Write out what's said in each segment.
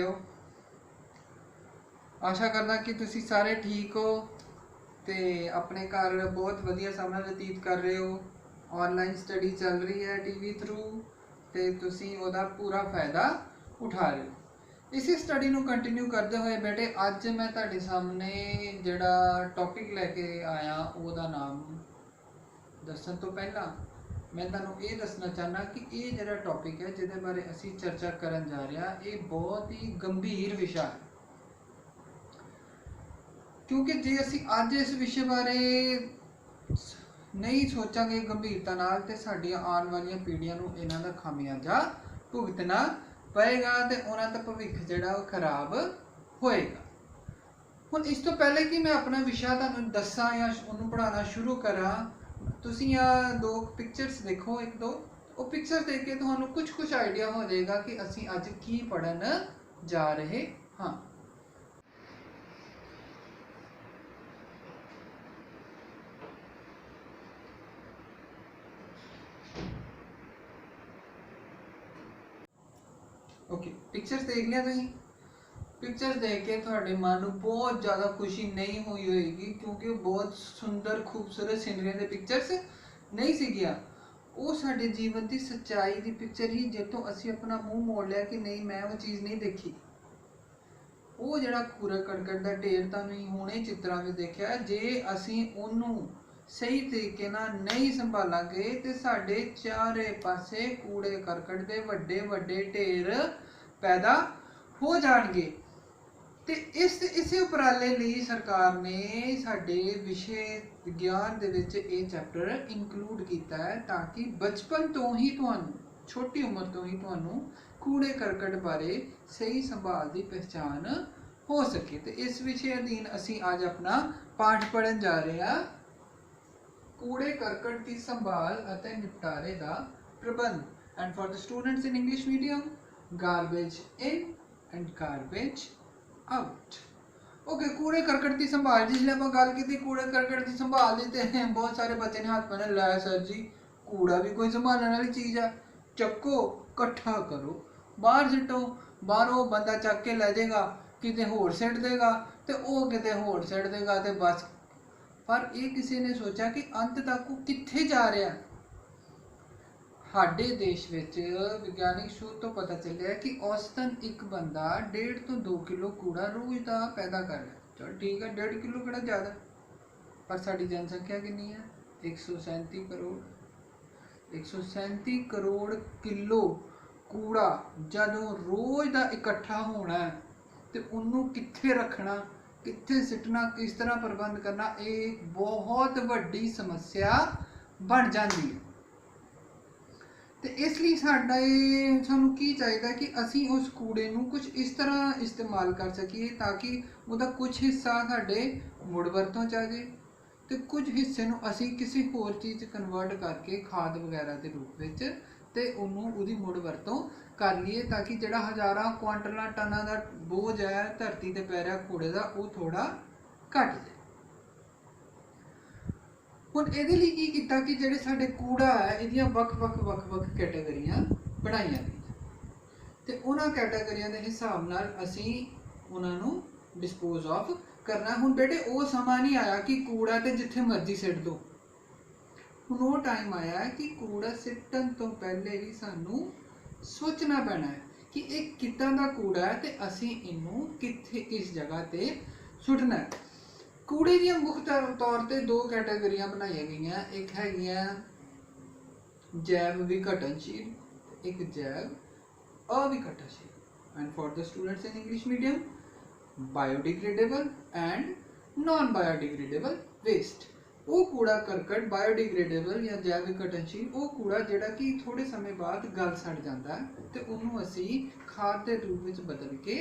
ਹੋ। आशा करना कि तुसी सारे ठीक हो ते अपने घर बहुत वधिया समय व्यतीत कर रहे हो। ऑनलाइन स्टडी चल रही है टीवी थ्रू ते तुसी ओदा पूरा फायदा उठा रहे हो। इसी स्टडी नू कंटिन्यू करते हुए बेटे अज मैं तुहाडे सामने जिहड़ा टॉपिक लैके आया ओदा नाम दस्सण तो पहला मैं तुहानू ये दसना चाहना कि ये जिहड़ा टॉपिक है जिहदे बारे असी चर्चा करन जा रहे हैं ये बहुत ही गंभीर विषय है। क्योंकि जे असी अज इस विषय बारे नहीं सोचांगे गंभीरता नाल ते साडियां आने वाली पीढ़ियां नूं इन्हां दा खामियाजा भुगतना पएगा ते उन्हां दा भविख जिहड़ा वो खराब होएगा। हुण इस तो पहले कि मैं अपना विषय तुहानूं दस्सां या उहनूं पढ़ाना शुरू करा तुसीं आ दो पिक्चर्स देखो एक दो वो पिक्चर देख के तुहानूं कुछ आइडिया हो जाएगा कि असी अज की पढ़न जा रहे हाँ। ओके पिक्चर्स देख लिया तुसीं पिक्चर्स देख के थोड़े मन को बहुत ज़्यादा खुशी नहीं हुई होगी क्योंकि बहुत सुंदर खूबसूरत सीनरी के पिक्चर्स नहीं सी गया वो साडे जीवन की सच्चाई की पिक्चर ही जितों असी अपना मुंह मोड़ लिया कि नहीं मैं वो चीज़ नहीं देखी। वो जिहड़ा कूड़ा करकट का ढेर तुसीं हुणे चित्रां में देखा जे असी उन्हों सही तरीके नाल नहीं संभालांगे तो साडे चारे पासे कूड़े करकट के वड्डे वड्डे ढेर पैदा हो जाएंगे। ते इसे उपराले लई सरकार ने साडे विषय विज्ञान दे विच ये चैप्टर इंकलूड किया है ताकि बचपन तो ही तुहानूं छोटी उम्र तो ही तुहानूं कूड़े करकट बारे सही संभाल की पहचान हो सके। तो इस विषय अधीन असी आज अपना पाठ पढ़न जा रहे हैं कूड़े करकट की संभाल अते निपटारे का प्रबंध and for the students in English medium garbage in and garbage out. Okay कूड़े करकट की संभाल जिसले आप गल की कूड़े करकट की संभाल दी तो बहुत सारे बच्चे ने हाथ पहने लाया सर जी कूड़ा भी कोई संभालने वाली चीज़ है चक्को कट्ठा करो बाहर सिटो बाहरों बंदा चक के लै जाएगा किते होर सिट देगा तो वह किते होर सिट देगा तो बस। पर ये किसी ने सोचा कि अंत तक वो कित्थे जा रहा है। साडे देश विच विज्ञानिक शोध तो पता चलिया कि औसतन एक बंदा 1.5 तो 2 किलो कूड़ा रोज का पैदा कर रहा है। चल ठीक है 1.5 किलो किहड़ा ज़्यादा पर साडी जनसंख्या कितनी है 137 करोड़ 137 करोड़ किलो कूड़ा जदों रोज का इकट्ठा होना है तो उन्होंने कित्थे रखना कित्थे सिटना किस तरह प्रबंध करना एक बहुत वड्डी समस्या बन जाती है। तो इसलिए साडा सानू की चाहिए कि असी उस कूड़े नू कुछ इस तरह इस्तेमाल कर सकीए ताकि उसका कुछ हिस्सा साडे मुड़ वरतों च आ जाए तो कुछ हिस्से नू असी किसी होर चीज़ कन्वर्ट करके खाद वगैरह के रूप में तो उन्होंने मुड़ वरतों कर लीए ताकि जिहड़ा हज़ारां क्वांटलां टनां का बोझ है धरती ते पै रहा कूड़े का वो थोड़ा घट जाए। हुण इहदे लई की कीता कि जिहड़े साडे कूड़ा है इहदियां वख-वख कैटेगरियां बनाईयां गईयां ते उन्हां कैटेगरियां दे हिसाब नाल असीं उन्हां नूं डिस्पोज ऑफ करना। हुण बेटे वो समा नहीं आया कि कूड़ा ते जिथे मर्जी सिट दो। हुण वो टाइम आया है कि कूड़ा सिटन तो पहले ही सानू सोचना पैना है कि एक कितना का कूड़ा है तो असी इनू कित्थे किस जगह ते सुटना है। कूड़े दी मुख्य तौर पर 2 कैटेगरियां बनाई गई एक है जैव विघटनशील एक जैव अविघटनशील and for the students in English medium biodegradable and non biodegradable waste. वो कूड़ा करकट बायोडिग्रेडेबल या जैव विघटनशील वो कूड़ा जिहड़ा कि थोड़े समय बाद गल सड़ जाता है तो उन्होंने असी खाद के रूप में बदल के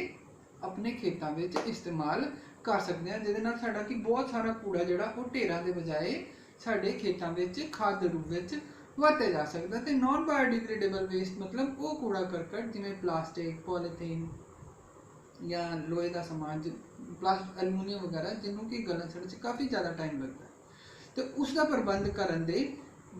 अपने खेतों में इस्तेमाल कर सकते हैं जिहदे नाल साडा कि बहुत सारा कूड़ा जिहड़ा वो ढेरां के बजाय साडे खेतों में खाद के रूप में वरते जा सकता है। तो नॉन बायोडिग्रेडेबल वेस्ट मतलब वो कूड़ा करकट जिवें प्लास्टिक पॉलीथीन या लोहे का समान प्लास्टिक एलूमीनियम वगैरह जिन्हों की गलन सड़न से काफ़ी ज़्यादा टाइम लगता है तो उसका प्रबंध करने दे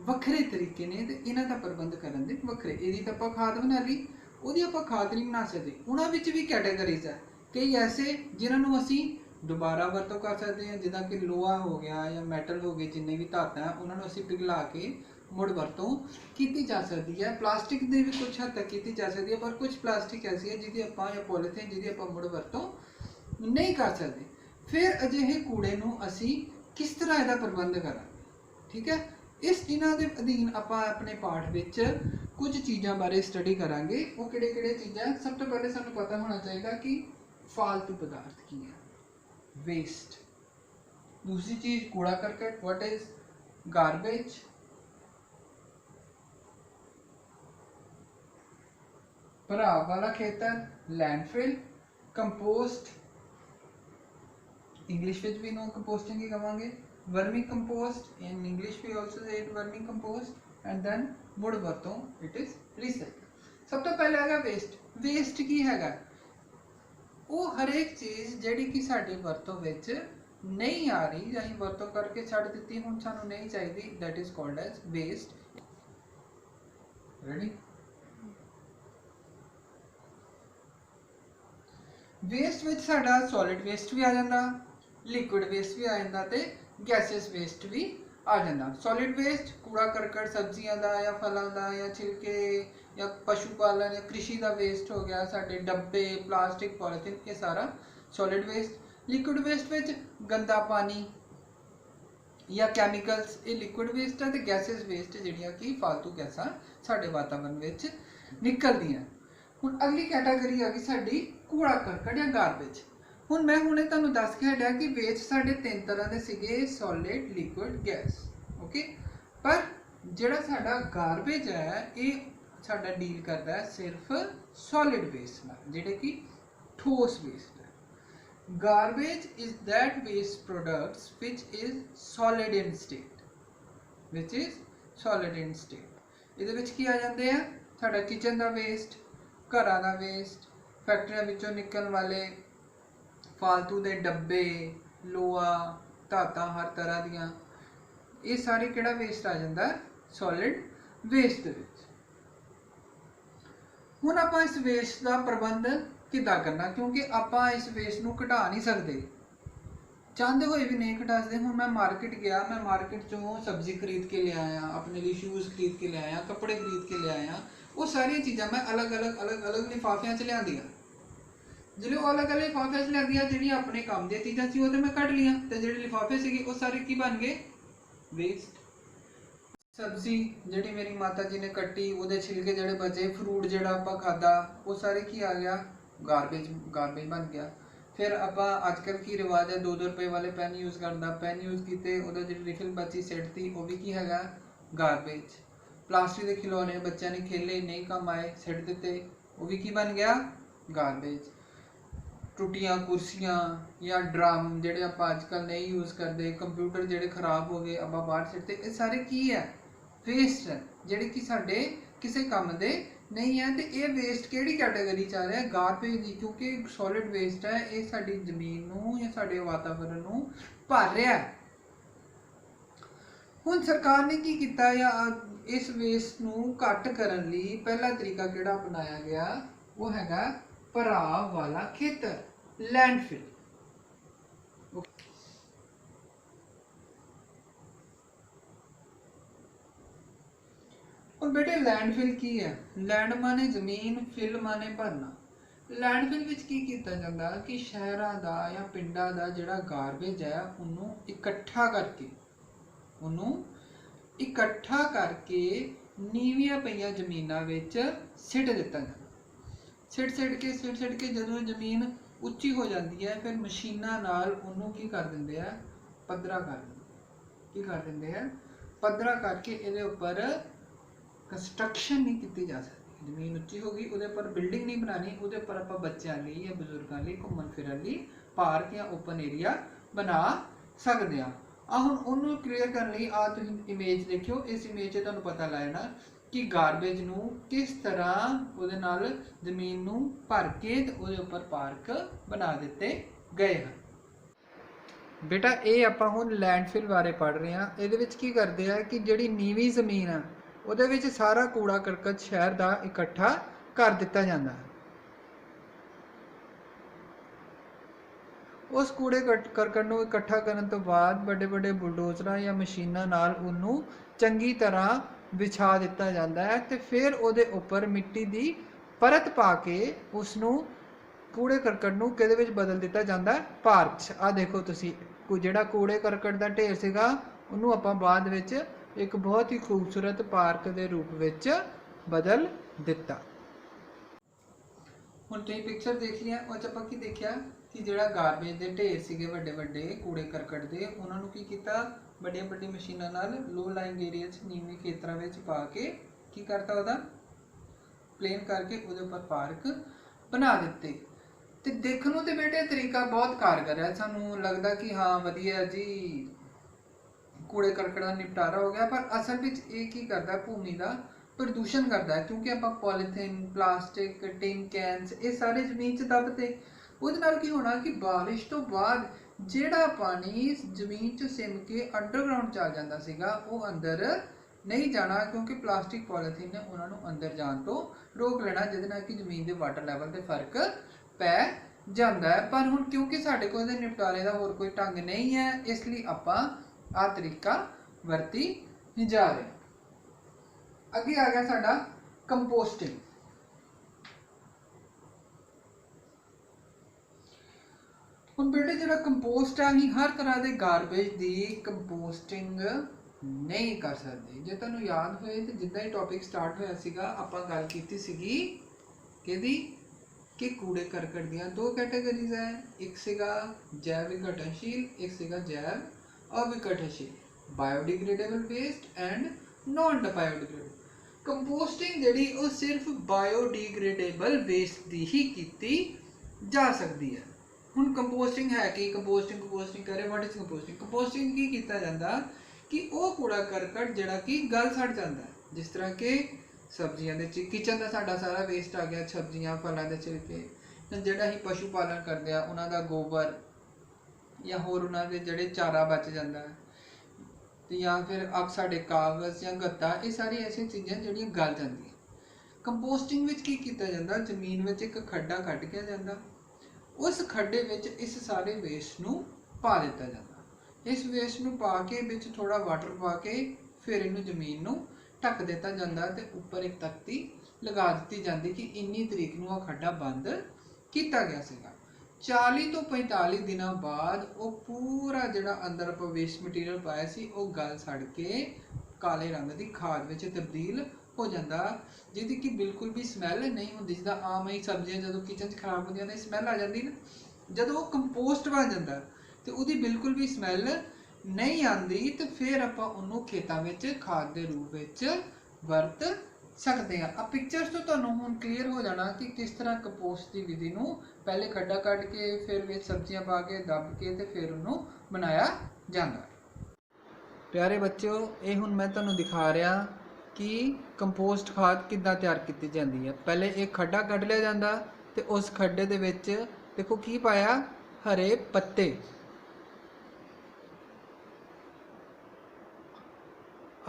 वखरे तरीके ने तो इन्हां दा प्रबंध करने दे वखरे। इहदी तां आपां खाद बना ली ਉਹਦੀ ਆਪਾਂ ਖਾਦ ਨਹੀਂ ਬਣਾ ਸਕਦੇ। ਉਹਨਾਂ ਵਿੱਚ ਵੀ ਕੈਟਾਗਰੀਜ਼ ਹੈ, ਕਈ ਐਸੇ ਜਿਨ੍ਹਾਂ ਨੂੰ ਅਸੀਂ ਦੁਬਾਰਾ ਵਰਤੋਂ ਕਰ ਸਕਦੇ ਹਾਂ, ਜਿੱਦਾਂ ਕਿ ਲੋਹਾ ਹੋ ਗਿਆ ਜਾਂ ਮੈਟਲ ਹੋ ਗਏ, ਜਿੰਨੇ ਵੀ ਧਾਤਾਂ ਉਹਨਾਂ ਨੂੰ ਅਸੀਂ ਪਿਘਲਾ ਕੇ ਮੁੜ ਵਰਤੋਂ ਕੀਤੀ ਜਾ ਸਕਦੀ ਹੈ। ਪਲਾਸਟਿਕ ਦੀ ਵੀ ਕੁਝ ਹੱਦ ਤੱਕ ਕੀਤੀ ਜਾ ਸਕਦੀ ਹੈ, ਪਰ ਕੁਝ ਪਲਾਸਟਿਕ ਐਸੀ ਹੈ ਜਿਹਦੀ ਆਪਾਂ ਜਾਂ ਪੋਲੀਥੀਨ ਜਿਹਦੀ ਆਪਾਂ ਮੁੜ ਵਰਤੋਂ ਨਹੀਂ ਕਰ ਸਕਦੇ। ਫਿਰ ਅਜਿਹੇ ਕੂੜੇ ਨੂੰ ਅਸੀਂ ਕਿਸ ਤਰ੍ਹਾਂ ਇਹਦਾ ਪ੍ਰਬੰਧ ਕਰਾਂਗੇ, ਠੀਕ ਹੈ। ਇਸ ਇਹਨਾਂ ਦੇ ਅਧੀਨ ਆਪਾਂ ਆਪਣੇ ਪਾਠ ਵਿੱਚ ਕੁਝ ਚੀਜ਼ਾਂ ਬਾਰੇ ਸਟੱਡੀ ਕਰਾਂਗੇ। ਉਹ ਕਿਹੜੇ ਚੀਜ਼ਾਂ? ਸਭ ਤੋਂ ਪਹਿਲੇ ਸਾਨੂੰ ਪਤਾ ਹੋਣਾ ਚਾਹੀਦਾ ਕਿ ਫਾਲਤੂ ਪਦਾਰਥ ਕੀ ਹੈ, ਵੇਸਟ। दूसरी चीज कूड़ा करकट, व्हाट इज गार्बेज। भराव वाला खेतर, लैंडफिल। कंपोस्ट, इंग्लिश विच भी नो कंपोस्टिंग ही कहांगे। वर्मी कंपोस्ट, इन इंग्लिश भी आल्सो से it vermi compost. And then मुड़ वरतों, इट इज रीसाइकल। सब तो पहले हैगा वेस्ट। वेस्ट की हैगा? वो हर एक चीज़ जिहड़ी कि साडी वरतों विच नहीं आ रही ਜਾਂ ਅਸੀਂ ਵਰਤੋਂ ਕਰਕੇ ਛੱਡ ਦਿੱਤੀ, ਹੁਣ ਸਾਨੂੰ ਨਹੀਂ ਚਾਹੀਦੀ, that is called as waste। ready? Waste ਵਿੱਚ ਸਾਡਾ solid waste ਵੀ ਆ ਜਾਂਦਾ, liquid waste ਵੀ ਆ ਜਾਂਦਾ ਤੇ gaseous waste ਵੀ ਆ ਜਾਂਦਾ। solid waste ਕੂੜਾ ਕਰਕਟ ਸਬਜ਼ੀਆਂ ਦਾ ਜਾਂ ਫਲਾਂ ਦਾ ਜਾਂ ਛਿਲਕੇ ਜਾਂ ਪਸ਼ੂ ਪਾਲਣ ਜਾਂ ਕ੍ਰਿਸ਼ੀ ਦਾ ਵੇਸਟ ਹੋ ਗਿਆ, ਸਾਡੇ ਡੱਬੇ, ਪਲਾਸਟਿਕ, ਪੋਲੀਥੀਨ, ਇਹ ਸਾਰਾ solid waste। लिक्विड वेस्ट विच गंदा पानी या कैमिकल्स, ये लिक्विड वेस्ट है। तो गैसेस वेस्ट जिहड़ियां कि फालतू गैसां साडे वातावरण विच निकलदियां। हुण अगली कैटागरी आ गई साडी कूड़ा करकट या गार्बेज। हुण मैं हुणे तुहानूं दस के हटिया कि वेस्ट साडे तीन तरह दे सीगे, सॉलिड, लिक्विड, गैस। ओके, पर जिहड़ा साडा गार्बेज है ये साडा डील करदा है सिर्फ सॉलिड वेस्ट नाल, जिहड़े कि ठोस waste. Garbage is that waste products which is solid in state, which is solid in state। ਇਹਦੇ ਵਿੱਚ ਕੀ ਆ ਜਾਂਦੇ ਆ? ਸਾਡਾ ਕਿਚਨ ਦਾ ਵੇਸਟ, ਘਰਾਂ ਦਾ ਵੇਸਟ, ਫੈਕਟਰੀਆਂ ਵਿੱਚੋਂ ਨਿਕਲਣ ਵਾਲੇ ਫਾਲਤੂ ਦੇ ਡੱਬੇ, ਲੋਹਾ, ਧਾਤਾਂ ਹਰ ਤਰ੍ਹਾਂ ਦੀਆਂ, ਇਹ ਸਾਰੇ ਕਿਹੜਾ ਵੇਸਟ ਆ ਜਾਂਦਾ? ਸੋਲਿਡ ਵੇਸਟ ਦੇ ਵਿੱਚ। ਹੁਣ ਆਪਾਂ ਇਸ ਵੇਸਟ ਦਾ ਪ੍ਰਬੰਧ किदा करना, क्योंकि आप इस वेस्ट को घटा नहीं सकते, चाहते हुए भी नहीं घटा सकते। हूँ मैं मार्केट गया, मैं मार्केट चों सब्जी खरीद के ले आया, अपने लिए शूज़ खरीद के ले आया, कपड़े खरीद के ले आया, वो सारिया चीज़ां मैं अलग अलग लिफाफियां च लियांदियां। जिहड़े वो अलग अलग लिफाफियां च लियांदियां, जिहड़ियां अपने काम दी चीज़ां सी वो तो मैं कट लियां, ते जिहड़े लिफाफे सीगे वो सारे की बन गए? वेस्ट। सब्जी जिहड़ी मेरी माता जी ने कट्टी, उहदे छिलके जिहड़े बचे, फ्रूट जिहड़ा आपां खादा, वो सारे की आ गया? गार्बेज बन गया। फिर आपां अजकल की रिवाज है 2-2 रुपए वाले पेन यूज़ करना, पेन यूज़ किते उहदा जिहड़ी रिफिल बची सिटती, वो भी की हैगा? गार्बेज। प्लास्टिक के खिलौने बच्चों ने खेले, नहीं काम आए, सिट दिते, वो भी की बन गया? गार्बेज। टुटियां कुर्सियां या ड्रम जिहड़े आपां अजकल नहीं यूज़ करते, कंप्यूटर जिहड़े खराब हो गए आपां बाहर सिटते, ये सारे की है? वेस्ट है, जिहड़े कि साडे किसी काम दे नहीं है। तो ये वेस्ट किहड़ी कैटेगरी च आ रहा है? गारबेज दी, क्योंकि सॉलिड वेस्ट है, ये साडी जमीन नूं या साडे वातावरण नूं भर रहा है। हुण सरकार ने की कीता या इस वेस्ट नूं घट करन लई पहला तरीका किहड़ा अपनाया गया? वो हैगा भराव वाला खेतर, लैंडफिल। और बेटे लैंडफिल की है? लैंड माने जमीन, फिल माने भरना। लैंडफिल विच की कीता जांदा कि शहरां दा या पिंडां दा जिहड़ा गारबेज है उन्हों इकट्ठा करके नीवियां पईयां जमीनां विच सिट दिता जांदा। सिट के जदों जमीन उच्ची हो जाती है, फिर मशीनां नाल उन्हों की कर दिंदे आ? पद्धरा कर दिंदे। की कर दिंदे आ? पद्धरा करके इहदे उपर कंस्ट्रक्शन नहीं की जा सकती। जमीन उच्ची होगी, उहदे पर बिल्डिंग नहीं बनानी, उहदे पर आपां बच्चों लई या बजुर्गों लई घूमन फिरन लई पार्क या ओपन एरिया बना सकते हैं। हुण उहनूं क्लीयर करने लई आ तुसीं इमेज देखियो, इस इमेज 'च तुहानूं पता लगना कि गारबेज नूं किस तरह उहदे नाल जमीन नूं भर के ते उहदे उपर पार्क बना दिते गए हैं। बेटा ये आपां हुण लैंडफिल बारे पढ़ रहे हैं। इहदे विच की करदे आ कि जिहड़ी नीवीं जमीन है ਉਹਦੇ ਵਿੱਚ ਸਾਰਾ ਕੂੜਾ ਕਰਕਟ ਸ਼ਹਿਰ ਦਾ ਇਕੱਠਾ कर दिता जाता है। उस कूड़े करकट ਨੂੰ ਇਕੱਠਾ ਕਰਨ ਤੋਂ ਬਾਅਦ ਵੱਡੇ ਵੱਡੇ ਬੁਲਡੋਜ਼ਰਾਂ ਜਾਂ ਮਸ਼ੀਨਾਂ ਨਾਲ ਉਹਨੂੰ ਚੰਗੀ ਤਰ੍ਹਾਂ ਵਿਛਾ ਦਿੱਤਾ ਜਾਂਦਾ ਹੈ ਤੇ ਫਿਰ ਉਹਦੇ ਉੱਪਰ ਮਿੱਟੀ ਦੀ ਪਰਤ ਪਾ ਕੇ ਉਸ ਨੂੰ ਕੂੜੇ ਕਰਕਟ ਨੂੰ ਕਿਹਦੇ ਵਿੱਚ ਬਦਲ ਦਿੱਤਾ ਜਾਂਦਾ ਹੈ, ਪਾਰਕ 'ਚ। ਆਹ ਦੇਖੋ ਤੁਸੀਂ, ਜਿਹੜਾ ਕੂੜੇ ਕਰਕਟ ਦਾ ਢੇਰ ਸੀਗਾ ਉਹਨੂੰ ਆਪਾਂ ਬਾਅਦ ਵਿੱਚ ਇੱਕ ਬਹੁਤ ਹੀ ਖੂਬਸੂਰਤ ਪਾਰਕ ਦੇ ਰੂਪ ਵਿੱਚ ਬਦਲ ਦਿੱਤਾ। ਹੁਣ ਤੁਸੀਂ ਪਿਕਚਰ ਦੇਖ ਲਿਆ, ਉਹ 'ਚ ਆਪਾਂ ਕੀ ਦੇਖਿਆ ਕਿ ਜਿਹੜਾ ਗਾਰਬੇਜ ਦੇ ਢੇਰ ਸੀਗੇ ਵੱਡੇ ਵੱਡੇ ਕੂੜੇ ਕਰਕਟ ਦੇ, ਉਹਨਾਂ ਨੂੰ ਕੀ ਕੀਤਾ, ਵੱਡੀਆਂ ਵੱਡੀਆਂ ਮਸ਼ੀਨਾਂ ਨਾਲ ਲੋ ਲਾਈਂਗ ਏਰੀਆ 'ਚ ਨੀਵੇਂ ਖੇਤਰਾਂ ਵਿੱਚ ਪਾ ਕੇ ਕੀ ਕਰਤਾ, ਉਹਦਾ ਪਲੇਨ ਕਰਕੇ ਉਹਦੇ ਉੱਪਰ ਪਾਰਕ ਬਣਾ ਦਿੱਤੇ। ਤੇ ਦੇਖਣ ਨੂੰ ਤੇ ਬੇਟੇ ਤਰੀਕਾ ਬਹੁਤ ਕਾਰਗਰ ਹੈ, ਸਾਨੂੰ ਲੱਗਦਾ ਕਿ ਹਾਂ ਵਧੀਆ ਜੀ ਕੂੜੇ ਕਰਕਟ ਦਾ ਨਿਪਟਾਰਾ ਹੋ ਗਿਆ, ਪਰ ਅਸਲ ਵਿੱਚ ਇਹ ਕੀ ਕਰਦਾ, ਭੂਮੀ ਦਾ ਪ੍ਰਦੂਸ਼ਣ ਕਰਦਾ ਹੈ। ਕਿਉਂਕਿ ਆਪਾਂ ਪੋਲੀਥੀਨ, ਪਲਾਸਟਿਕ, ਟਿਨ ਕੈਨਸ ਇਹ ਸਾਰੇ ਜ਼ਮੀਨ 'ਚ ਦੱਬਤੇ। ਉਹਦੇ ਨਾਲ ਕੀ ਹੋਣਾ ਕਿ ਬਾਰਿਸ਼ ਤੋਂ ਬਾਅਦ ਜਿਹੜਾ ਪਾਣੀ ਜ਼ਮੀਨ 'ਚ ਸਿਮ ਕੇ ਅੰਡਰਗਰਾਊਂਡ ਚੱਲ ਜਾਂਦਾ ਸੀਗਾ ਉਹ ਅੰਦਰ ਨਹੀਂ ਜਾਣਾ, ਕਿਉਂਕਿ ਪਲਾਸਟਿਕ ਪੋਲੀਥੀਨ ਨੇ ਉਹਨਾਂ ਨੂੰ ਅੰਦਰ ਜਾਣ ਤੋਂ ਰੋਕ ਲੈਣਾ, ਜਿਹਦੇ ਨਾਲ ਕਿ ਜ਼ਮੀਨ ਦੇ ਵਾਟਰ ਲੈਵਲ 'ਤੇ ਫਰਕ ਪੈ ਜਾਂਦਾ ਹੈ। ਪਰ ਹੁਣ ਕਿਉਂਕਿ ਸਾਡੇ ਕੋਲ ਇਹਦੇ ਨਿਪਟਾਰੇ ਦਾ ਹੋਰ ਕੋਈ ਢੰਗ ਨਹੀਂ ਹੈ, ਇਸ ਲਈ ਆਪਾਂ ਆਹ ਤਰੀਕਾ ਵਰਤੀ ਨਹੀਂ ਜਾ ਰਹੇ। ਅੱਗੇ ਆ ਗਿਆ ਸਾਡਾ ਕੰਪੋਸਟਿੰਗ। ਹੁਣ ਬੇਟੇ ਜਿਹੜਾ ਕੰਪੋਸਟ ਆ, ਅਸੀਂ ਹਰ ਤਰ੍ਹਾਂ ਦੇ ਗਾਰਬੇਜ ਦੀ ਕੰਪੋਸਟਿੰਗ ਨਹੀਂ ਕਰ ਸਕਦੇ। ਜੇ ਤੁਹਾਨੂੰ ਯਾਦ ਹੋਏ ਤੇ ਜਿੱਦਾਂ ਹੀ ਟੌਪਿਕ ਸਟਾਰਟ ਹੋਇਆ ਸੀਗਾ ਆਪਾਂ ਗੱਲ ਕੀਤੀ ਸੀਗੀ ਕਿਹਦੀ, ਕਿ ਕੂੜੇ ਕਰਕਟ ਦੀਆਂ ਦੋ ਕੈਟਾਗਰੀਜ਼ ਹੈ, ਇੱਕ ਸੀਗਾ ਜੈਵ ਵਿਘਟਨਸ਼ੀਲ, ਇੱਕ ਸੀਗਾ ਜੈਵ ਅਵਿਘਟਨਸ਼ੀਲ, biodegradable waste and non biodegradable. Composting ਜਿਹੜੀ ਉਹ ਸਿਰਫ ਬਾਇਓਡੀਗ੍ਰੇਡੇਬਲ ਵੇਸਟ ਦੀ ਹੀ ਕੀਤੀ ਜਾ ਸਕਦੀ ਹੈ। ਹੁਣ ਕੰਪੋਸਟਿੰਗ ਹੈ ਕਿ ਕੰਪੋਸਟਿੰਗ ਕਰੇ, ਵਾਟ ਇਜ਼ ਕੰਪੋਸਟਿੰਗ? ਕੰਪੋਸਟਿੰਗ ਕੀ ਕੀਤਾ ਜਾਂਦਾ ਕਿ ਉਹ ਕੂੜਾ ਕਰਕਟ ਜਿਹੜਾ ਕਿ ਗਲ ਸੜ ਜਾਂਦਾ ਹੈ, ਜਿਸ ਤਰ੍ਹਾਂ ਕਿ ਸਬਜ਼ੀਆਂ ਦੇ ਕਿਚਨ ਦਾ ਸਾਡਾ ਸਾਰਾ ਵੇਸਟ ਆ ਗਿਆ, ਸਬਜ਼ੀਆਂ ਫਲਾਂ ਦੇ ਛਿਲਕੇ, ਜਿਹੜਾ ਅਸੀਂ ਪਸ਼ੂ ਪਾਲਣ ਕਰਦੇ ਆ ਉਹਨਾਂ ਦਾ ਗੋਬਰ ਜਾਂ ਹੋਰ ਉਹਨਾਂ ਦੇ ਜਿਹੜੇ ਚਾਰਾ ਬਚ ਜਾਂਦਾ ਹੈ, ਤੇ ਜਾਂ ਫਿਰ ਸਾਡੇ ਕਾਗਜ਼ ਜਾਂ ਗੱਤਾ, ਇਹ ਸਾਰੀ ਐਸੀਆਂ ਚੀਜ਼ਾਂ ਜਿਹੜੀਆਂ ਗਲ ਜਾਂਦੀਆਂ। ਕੰਪੋਸਟਿੰਗ ਵਿੱਚ ਕੀ ਕੀਤਾ ਜਾਂਦਾ, ਜ਼ਮੀਨ ਵਿੱਚ ਇੱਕ ਖੱਡਾ ਕੱਢ ਕੇ ਜਾਂਦਾ, ਉਸ ਖੱਡੇ ਵਿੱਚ ਇਸ ਸਾਰੇ ਵੇਸਟ ਨੂੰ ਪਾ ਦਿੱਤਾ ਜਾਂਦਾ। ਇਸ ਵੇਸਟ ਨੂੰ ਪਾ ਕੇ ਵਿੱਚ ਥੋੜਾ ਵਾਟਰ ਪਾ ਕੇ ਫਿਰ ਇਹਨੂੰ ਜ਼ਮੀਨ ਨੂੰ ਢੱਕ ਦਿੱਤਾ ਜਾਂਦਾ ਤੇ ਉੱਪਰ ਇੱਕ ਤਖਤੀ ਲਗਾ ਦਿੱਤੀ ਜਾਂਦੀ ਕਿ ਇੰਨੀ ਤਰੀਕ ਨੂੰ ਉਹ ਖੱਡਾ ਬੰਦ ਕੀਤਾ ਗਿਆ ਸੀਗਾ। 40 ਤੋਂ 45 ਦਿਨਾਂ ਬਾਅਦ ਉਹ ਪੂਰਾ ਜਿਹੜਾ ਅੰਦਰ ਆਪਾਂ ਵੇਸਟ ਮਟੀਰੀਅਲ ਪਾਇਆ ਸੀ ਉਹ ਗਲ ਸੜ ਕੇ ਕਾਲੇ ਰੰਗ ਦੀ ਖਾਦ ਵਿੱਚ ਤਬਦੀਲ ਹੋ ਜਾਂਦਾ, ਜਿਹਦੀ ਕਿ ਬਿਲਕੁਲ ਵੀ ਸਮੈਲ ਨਹੀਂ ਹੁੰਦੀ। ਜਿੱਦਾਂ ਆਮ ਹੀ ਸਬਜ਼ੀਆਂ ਜਦੋਂ ਕਿਚਨ 'ਚ ਖਰਾਬ ਹੁੰਦੀਆਂ ਤਾਂ ਸਮੈਲ ਆ ਜਾਂਦੀ ਨਾ, ਜਦੋਂ ਉਹ ਕੰਪੋਸਟ ਬਣ ਜਾਂਦਾ ਤੇ ਉਹਦੀ ਬਿਲਕੁਲ ਵੀ ਸਮੈਲ ਨਹੀਂ ਆਉਂਦੀ, ਤੇ ਫਿਰ ਆਪਾਂ ਉਹਨੂੰ ਖੇਤਾਂ ਵਿੱਚ ਖਾਦ ਦੇ ਰੂਪ ਵਿੱਚ ਵਰਤ ਸਕਦੇ ਹਾਂ। ਆ ਪਿਕਚਰਸ ਤੋਂ ਤੁਹਾਨੂੰ ਹੁਣ ਕਲੀਅਰ ਹੋ ਜਾਣਾ ਕਿ ਕਿਸ ਤਰ੍ਹਾਂ ਕੰਪੋਸਟ ਦੀ ਵਿਧੀ ਨੂੰ ਪਹਿਲੇ ਖੱਡਾ ਕੱਢ ਕੇ ਫਿਰ ਵਿੱਚ ਸਬਜ਼ੀਆਂ ਪਾ ਕੇ ਦੱਬ ਕੇ ਤੇ ਫਿਰ ਉਹਨੂੰ ਬਣਾਇਆ ਜਾਂਦਾ। ਪਿਆਰੇ ਬੱਚਿਓ, ਇਹ ਹੁਣ ਮੈਂ ਤੁਹਾਨੂੰ ਦਿਖਾ ਰਿਹਾ ਕਿ ਕੰਪੋਸਟ ਖਾਦ ਕਿੱਦਾਂ ਤਿਆਰ ਕੀਤੀ ਜਾਂਦੀ ਹੈ। ਪਹਿਲੇ ਇੱਕ ਖੱਡਾ ਕੱਢ ਲਿਆ ਜਾਂਦਾ ਤੇ ਉਸ ਖੱਡੇ ਦੇ ਵਿੱਚ ਦੇਖੋ ਕੀ ਪਾਇਆ, ਹਰੇ ਪੱਤੇ।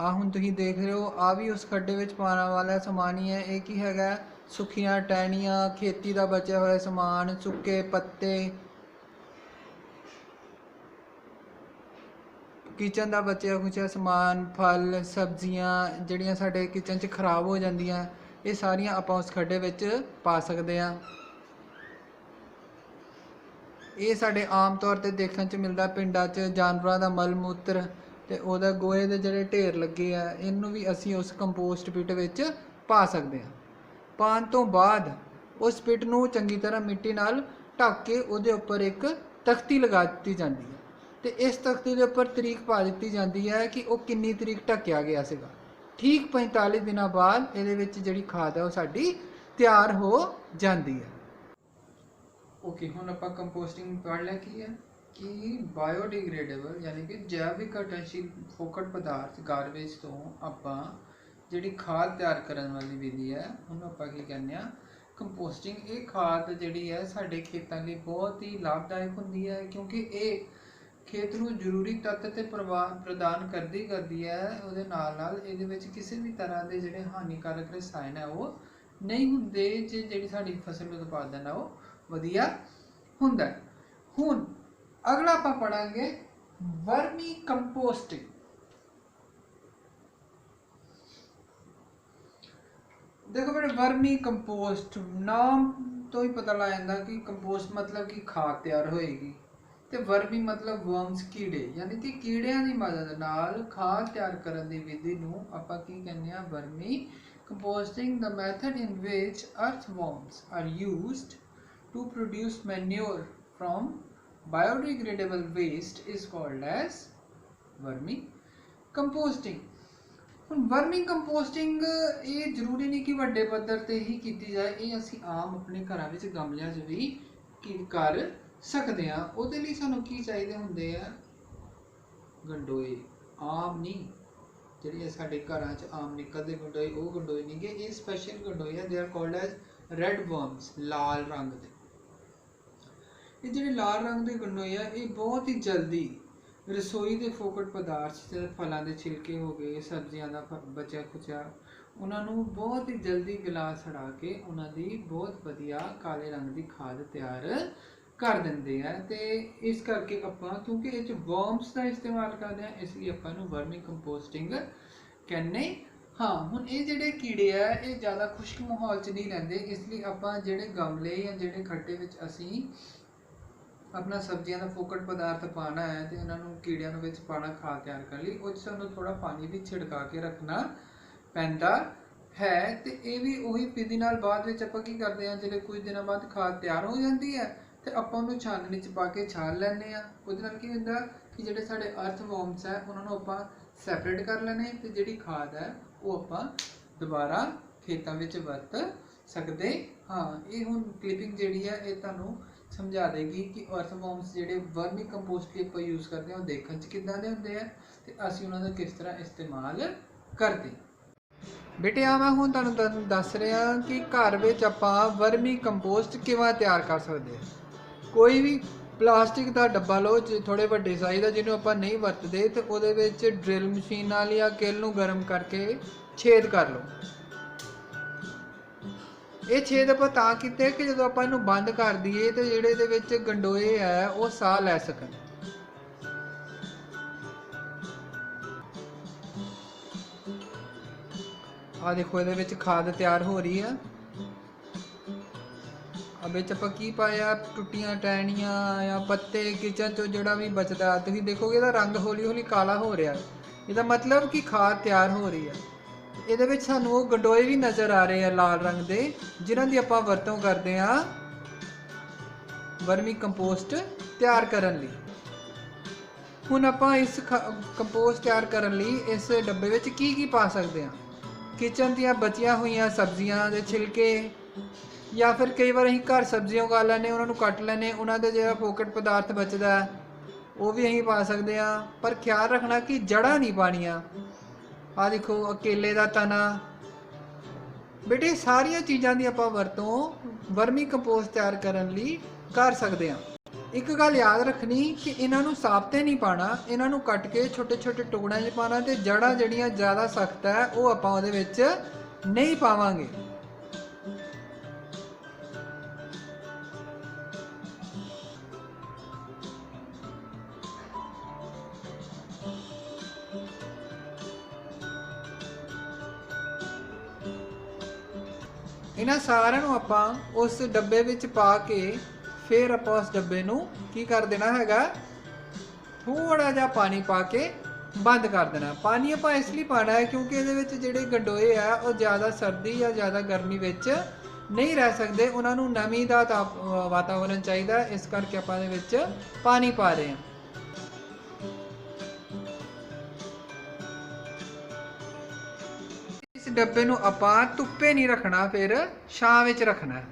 ਆ ਹੁਣ ਤੁਸੀਂ ਦੇਖ ਰਹੇ ਹੋ, ਆ ਵੀ ਉਸ ਖੱਡੇ ਵਿੱਚ ਪਾਉਣ ਵਾਲਾ ਸਮਾਨ ਹੀ ਹੈ। ਇਹ ਕੀ ਹੈਗਾ, ਸੁੱਕੀਆਂ ਟਹਿਣੀਆਂ, ਖੇਤੀ ਦਾ ਬਚਿਆ ਹੋਇਆ ਸਮਾਨ, ਸੁੱਕੇ ਪੱਤੇ, ਕਿਚਨ ਦਾ ਬਚਿਆ ਖੁਚਿਆ ਸਮਾਨ, ਫਲ ਸਬਜ਼ੀਆਂ ਜਿਹੜੀਆਂ ਸਾਡੇ ਕਿਚਨ 'ਚ ਖਰਾਬ ਹੋ ਜਾਂਦੀਆਂ, ਇਹ ਸਾਰੀਆਂ ਆਪਾਂ ਉਸ ਖੱਡੇ ਵਿੱਚ ਪਾ ਸਕਦੇ ਹਾਂ। ਇਹ ਸਾਡੇ ਆਮ ਤੌਰ 'ਤੇ ਦੇਖਣ 'ਚ ਮਿਲਦਾ ਪਿੰਡਾਂ 'ਚ, ਜਾਨਵਰਾਂ ਦਾ ਮਲ ਮੂਤਰ ਤੇ ਉਹਦਾ ਗੋਹੇ ਦੇ ਜਿਹੜੇ ਢੇਰ ਲੱਗੇ ਆ, ਇਹਨੂੰ ਵੀ ਅਸੀਂ ਉਸ ਕੰਪੋਸਟ ਪਿਟ ਵਿੱਚ ਪਾ ਸਕਦੇ ਹਾਂ। ਪਾਉਣ ਤੋਂ ਬਾਅਦ ਉਸ ਪਿਟ ਨੂੰ ਚੰਗੀ ਤਰ੍ਹਾਂ ਮਿੱਟੀ ਨਾਲ ਢੱਕ ਕੇ ਉਹਦੇ ਉੱਪਰ ਇੱਕ ਤਖਤੀ ਲਗਾ ਦਿੱਤੀ ਜਾਂਦੀ ਹੈ ਤੇ ਇਸ ਤਖਤੀ ਦੇ ਉੱਪਰ ਤਰੀਕ ਪਾ ਦਿੱਤੀ ਜਾਂਦੀ ਹੈ ਕਿ ਉਹ ਕਿੰਨੀ ਤਰੀਕ ਢੱਕਿਆ ਗਿਆ ਸੀਗਾ। ਠੀਕ 45 ਦਿਨਾਂ ਬਾਅਦ ਇਹਦੇ ਵਿੱਚ ਜਿਹੜੀ ਖਾਦ ਹੈ ਉਹ ਸਾਡੀ ਤਿਆਰ ਹੋ ਜਾਂਦੀ ਹੈ। ਓਕੇ, ਹੁਣ ਆਪਾਂ ਕੰਪੋਸਟਿੰਗ ਪੜ੍ਹ ਲਿਆ ਕੀ ਹੈ ਕਿ ਬਾਇਓਡੀਗ੍ਰੇਡੇਬਲ ਯਾਨੀ ਕਿ ਜੈਵ ਵਿਘਟਨਸ਼ੀਲ ਫੋਕਟ ਪਦਾਰਥ ਗਾਰਬੇਜ ਤੋਂ ਆਪਾਂ ਜਿਹੜੀ ਖਾਦ ਤਿਆਰ ਕਰਨ ਵਾਲੀ ਵਿਧੀ ਹੈ ਉਹਨੂੰ ਆਪਾਂ ਕੀ ਕਹਿੰਦੇ ਆ, ਕੰਪੋਸਟਿੰਗ। ਇਹ ਖਾਦ ਜਿਹੜੀ ਹੈ ਸਾਡੇ ਖੇਤਾਂ ਲਈ ਬਹੁਤ ਹੀ ਲਾਭਦਾਇਕ ਹੁੰਦੀ ਹੈ, ਕਿਉਂਕਿ ਇਹ ਖੇਤ ਨੂੰ ਜ਼ਰੂਰੀ ਤੱਤ ਤੇ ਪ੍ਰਦਾਨ ਕਰਦੀ ਹੈ। ਉਹਦੇ ਨਾਲ ਨਾਲ ਇਹਦੇ ਵਿੱਚ ਕਿਸੇ ਵੀ ਤਰ੍ਹਾਂ ਦੇ ਜਿਹੜੇ ਹਾਨੀਕਾਰਕ ਰਸਾਇਣ ਹੈ ਉਹ ਨਹੀਂ ਹੁੰਦੇ ਜੇ ਜਿਹੜੀ ਸਾਡੀ ਫਸਲ ਦਾ ਉਤਪਾਦਨ ਆ ਉਹ ਵਧੀਆ ਹੁੰਦਾ। ਹੁਣ ਅਗਲਾ ਆਪਾਂ ਪੜਾਂਗੇ ਵਰਮੀ ਕੰਪੋਸਟਿੰਗ। देखो बेटे वर्मी कंपोस्ट नाम तो ही पता लग जाता कि कंपोस्ट मतलब कि खाद तैयार होएगी, ਤੇ ਵਰਮੀ ਮਤਲਬ ਵਰਮਸ ਕੀੜੇ, ਯਾਨੀ ਕਿ ਕੀੜਿਆਂ ਦੀ ਮਦਦ ਨਾਲ ਖਾਦ ਤਿਆਰ ਕਰਨ ਦੀ ਵਿਧੀ ਨੂੰ ਆਪਾਂ ਕੀ ਕਹਿੰਦੇ ਆ vermi composting. the method in which earthworms are used to produce manure from biodegradable waste is called as vermi composting। ਹੁਣ ਵਰਮੀ ਕੰਪੋਸਟਿੰਗ ਇਹ ਜ਼ਰੂਰੀ ਨਹੀਂ ਕਿ ਵੱਡੇ ਪੱਧਰ ਤੇ ਹੀ ਕੀਤੀ ਜਾਏ, ਇਹ ਅਸੀਂ ਆਮ ਆਪਣੇ ਘਰਾਂ ਵਿੱਚ ਗਮਲਿਆਂ 'ਚ ਵੀ ਕਰ ਸਕਦੇ ਹਾਂ। ਉਹਦੇ ਲਈ ਸਾਨੂੰ ਕੀ ਚਾਹੀਦੇ ਹੁੰਦੇ ਆ ਗੰਡੋਏ, ਆਮ ਨਹੀਂ ਜਿਹੜੇ ਸਾਡੇ ਘਰਾਂ 'ਚ ਆਮ ਨਿਕਲਦੇ ਗੰਡੋਏ, ਉਹ ਗੰਡੋਏ ਨਹੀਂ ਗੇ, ਇਹ ਸਪੈਸ਼ਲ ਗੰਡੋਏ ਆ। They are called as red worms, ਲਾਲ ਰੰਗ ਦੇ। ਇਹ ਜਿਹੜੇ ਲਾਲ ਰੰਗ ਦੇ ਗੰਡੋਏ ਆ ਇਹ ਬਹੁਤ ਹੀ ਜਲਦੀ ਰਸੋਈ ਦੇ ਫੋਕਟ ਪਦਾਰਥ ਜਿਵੇਂ ਫਲਾਂ ਦੇ ਛਿਲਕੇ ਹੋ ਗਏ, ਸਬਜ਼ੀਆਂ ਦਾ ਬਚਿਆ ਖੁਚਿਆ, ਉਹਨਾਂ ਨੂੰ ਬਹੁਤ ਹੀ ਜਲਦੀ ਗਲਾ ਛੜਾ ਕੇ ਉਹਨਾਂ ਦੀ ਬਹੁਤ ਵਧੀਆ ਕਾਲੇ ਰੰਗ ਦੀ ਖਾਦ ਤਿਆਰ ਕਰ ਦਿੰਦੇ ਆ। ਤੇ ਇਸ ਕਰਕੇ ਆਪਾਂ ਕਿਉਂਕਿ ਇਹ 'ਚ ਵਰਮਸ ਦਾ ਇਸਤੇਮਾਲ ਕਰਦੇ ਆ, ਇਸ ਲਈ ਆਪਾਂ ਇਹਨੂੰ ਵਰਮੀ ਕੰਪੋਸਟਿੰਗ ਕਹਿੰਦੇ ਹਾਂ। ਹੁਣ ਇਹ ਜਿਹੜੇ ਕੀੜੇ ਆ ਇਹ ਜ਼ਿਆਦਾ ਖੁਸ਼ਕ ਮਾਹੌਲ 'ਚ ਨਹੀਂ ਰਹਿੰਦੇ, ਇਸ ਲਈ ਆਪਾਂ ਜਿਹੜੇ ਗਮਲੇ ਜਾਂ ਜਿਹੜੇ ਖੱਡੇ ਵਿੱਚ ਅਸੀਂ अपना सब्जियां का फोकट पदार्थ पाना है तो उन्होंने कीड़िया पाना खाद तैयार कर ली, उस सानू थोड़ा पानी भी छिड़का के रखना पैंदा है। तो ये भी उही विधि नाल बाद विच आपां की करते हैं, जो कुछ दिनों बाद खाद तैयार हो जाती है तो आपां उहनूं छाननी च पा के छान लैंदे आ। उहदे नाल की हुंदा कि जिहड़े साडे अर्थवॉर्म्स है उन्होंने आपां सैपरेट कर लैने ते जिहड़ी खाद है वो आपां दोबारा खेतां विच वरत सकदे हाँ। ये हुण क्लिपिंग जिहड़ी है ये तुहानूं समझा देगी कि अर्थवॉर्म्स जिहड़े वर्मी कंपोस्ट ਲਈ ਆਪਾਂ यूज़ करते हैं वो देखने च किदां दे हुंदे आ ते असीं उन्हां दा किस तरह इस्तेमाल करदे। बेटे आ मैं हुण तुहानूं दस रिहा कि घर विच आपां वर्मी कंपोस्ट किवें तैयार कर सकदे आ। कोई भी प्लास्टिक का डब्बा लो थोड़े वड्डे साइज़ दा जिहनूं आपां नहीं वरतदे ते उहदे विच ड्रिल मशीन नाल या किल नूं गर्म करके छेद कर लो। ये छेद आप तां कीते कि जो आप इनू बंद कर दईए तो जिहड़े इहदे विच गंडोए है वो साह लै सकन। आ देखो इहदे विच खाद तैयार हो रही है। अब इच आपां की पाया टुट्टियां टहनियां या पत्ते किचन चो जिहड़ा भी बचदा तुसीं देखोगे इहदा रंग हौली हौली काला हो रहा, इहदा मतलब कि खाद तैयार हो रही है। ਇਹਦੇ ਵਿੱਚ ਸਾਨੂੰ ਉਹ ਗੰਡੋਏ ਵੀ ਨਜ਼ਰ ਆ ਰਹੇ ਆ ਲਾਲ ਰੰਗ ਦੇ ਜਿਨ੍ਹਾਂ ਦੀ ਆਪਾਂ ਵਰਤੋਂ ਕਰਦੇ ਆ ਵਰਮੀ ਕੰਪੋਸਟ ਤਿਆਰ ਕਰਨ ਲਈ। ਹੁਣ ਆਪਾਂ ਇਸ ਕੰਪੋਸਟ ਤਿਆਰ ਕਰਨ ਲਈ ਇਸ ਡੱਬੇ ਵਿੱਚ ਕੀ ਕੀ ਪਾ ਸਕਦੇ ਆ? ਕਿਚਨ ਦੀਆਂ ਬਚੀਆਂ ਹੋਈਆਂ ਸਬਜ਼ੀਆਂ ਦੇ ਛਿਲਕੇ ਜਾਂ ਫਿਰ ਕਈ ਵਾਰ ਅਸੀਂ ਘਰ ਸਬਜ਼ੀਆਂ ਉਗਾ ਲੈਂਦੇ ਉਹਨਾਂ ਨੂੰ ਕੱਟ ਲੈਂਦੇ, ਉਹਨਾਂ ਦੇ ਜਿਹੜਾ ਫੋਕਟ ਪਦਾਰਥ ਬਚਦਾ ਉਹ ਵੀ ਅਸੀਂ ਪਾ ਸਕਦੇ ਆ। ਪਰ ਖਿਆਲ ਰੱਖਣਾ ਕਿ ਜੜ੍ਹਾਂ ਨਹੀਂ ਪਾਣੀਆਂ। आ देखो अकेले का तना। बेटे सारिया चीज़ों की आप वरतों वर्मी कंपोस्ट तैयार करने लई कर सकते हैं। एक गल याद रखनी कि इन्हों साबते नहीं पाना, इन्हों कट के छोटे छोटे टुकड़ों में पाना तो जड़ा जड़ियाँ ज़्यादा सख्त है वो आप नहीं पावांगे। इन्हां सारिਆਂ ਨੂੰ ਆਪਾਂ उस डब्बे ਵਿੱਚ पा के फिर ਆਪਾਂ उस डब्बे ਨੂੰ की कर देना हैगा थोड़ा जिहा पानी पा के बंद कर देना। पानी ਆਪਾਂ ਇਸ ਲਈ पाना है क्योंकि ਇਹਦੇ ਵਿੱਚ ਜਿਹੜੇ ਗੰਡੋਏ ਆ ਉਹ ज़्यादा सर्दी या ज़्यादा गर्मी ਵਿੱਚ नहीं रह सकते, ਉਹਨਾਂ ਨੂੰ ਨਮੀ ਦਾ वातावरण चाहिए, इस करके ਆਪਾਂ ਇਹਦੇ ਵਿੱਚ पानी पा रहे हैं। इस डब्बे नूं आपां धुप्पे नहीं रखना, फिर छां विच रखना है।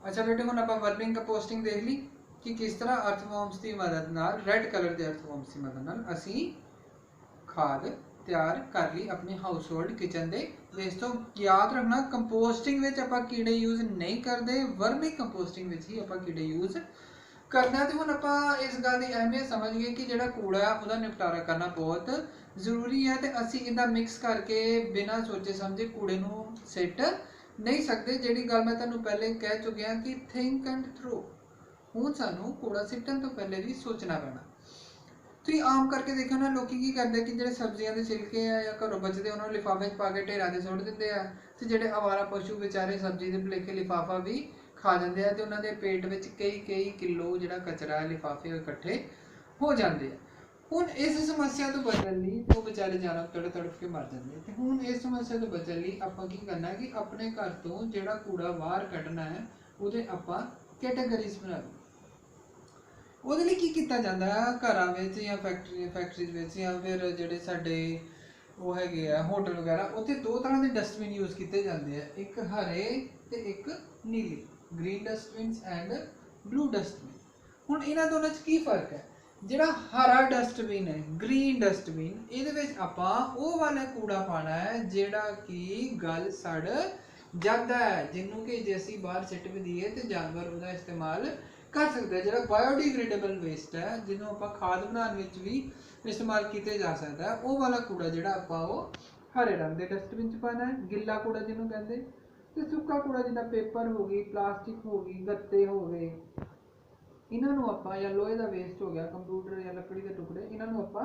अच्छा बेटे हुण आपां वर्मिंग कंपोस्टिंग देख ली कि किस तरह अर्थवॉर्म्स की मदद नाल रेड कलर के अर्थवॉर्म्स की मदद नाल असीं खाद तैयार कर ली अपने हाउस होल्ड किचन के वेस्ट तो। याद रखना कंपोस्टिंग विच आपां कीड़े यूज़ नहीं करते, वर्मी कंपोस्टिंग विच ही आपां कीड़े यूज़ करना। तो हुण आपां इस गल की अहमियत समझ गए कि जिहड़ा कूड़ा है उसका निपटारा करना बहुत जरूरी है। तो असी इदा मिक्स करके बिना सोचे समझे कूड़े नूं सिट नहीं सकते। जिहड़ी गल मैं तुहानूं पहले कह चुकिया कि थिंक एंड थ्रो, हुण सानूं कूड़ा सिੱਟਣ तो पहले भी सोचना पैना। ਤੁਸੀਂ आम करके देखो ना, लोग की करते कि ਜਿਹੜੇ सब्जियां के छिलके है या घरों बचते उन्होंने लिफाफे च पा के ढेरां ते सुੱਟ दिंदे आ। ते ਜਿਹੜੇ आवारा पशु बेचारे सब्जी के भुलेखे लिफाफा भी खा जाते हैं, तो उन्होंने पेट में कई किलो जो कचरा है लिफाफे इकट्ठे हो जाते हैं। हुण इस समस्या तो बचण लई वो बेचारे जाना तड़फ के मर जाते हैं। हुण इस समस्या तो बचण लई आपां की करना कि अपने घर तो जिहड़ा कूड़ा बाहर कढना है ਉਹਦੇ आपां कैटेगरीज बना लो। ਉਹਦੇ ਲਈ ਕੀ ਕੀਤਾ ਜਾਂਦਾ ਹੈ, ਘਰਾਂ ਵਿੱਚ ਜਾਂ ਫੈਕਟਰੀ ਵਿੱਚ ਜਾਂ ਫਿਰ ਜਿਹੜੇ ਸਾਡੇ ਉਹ ਹੈਗੇ ਆ ਹੋਟਲ ਵਗੈਰਾ, ਉੱਥੇ ਦੋ ਤਰ੍ਹਾਂ ਦੇ ਡਸਟਬਿਨ ਯੂਜ਼ ਕੀਤੇ ਜਾਂਦੇ ਆ, ਇੱਕ ਹਰੇ ਤੇ ਇੱਕ ਨੀਲੇ, green dustbins and blue dustbin. ਹੁਣ ਇਹਨਾਂ ਦੋਨਾਂ 'ਚ ਕੀ ਫਰਕ ਹੈ? ਜਿਹੜਾ ਹਰਾ ਡਸਟਬਿਨ ਹੈ, ਗ੍ਰੀਨ ਡਸਟਬਿਨ, ਇਹਦੇ ਵਿੱਚ ਆਪਾਂ ਉਹ ਵਾਲਾ ਕੂੜਾ ਪਾਣਾ ਹੈ ਜਿਹੜਾ ਕਿ ਗਲ ਸੜ ਜਾਂਦਾ ਹੈ, ਜਿਹਨੂੰ ਕਿ ਜੇ ਅਸੀਂ ਬਾਹਰ ਸਿੱਟ ਵੀ ਦਈਏ ਤੇ ਜਾਨਵਰ ਉਹਦਾ ਇਸਤੇਮਾਲ कर सकते हैं। जो बायोडिग्रेडेबल वेस्ट है जिन्हों आप खाद बनाने में भी इस्तेमाल किया जा सकता है, वो वाला कूड़ा जो आप हरे रंग के डस्टबिन च पाना है। गिला कूड़ा जिन्हों कहते, तो सुक्का कूड़ा जिदा पेपर हो गई, प्लास्टिक हो गई, गत्ते हो गए, इन्हों आप या लोहे का वेस्ट हो गया, कंप्यूटर या लकड़ी के टुकड़े, इन्हों आप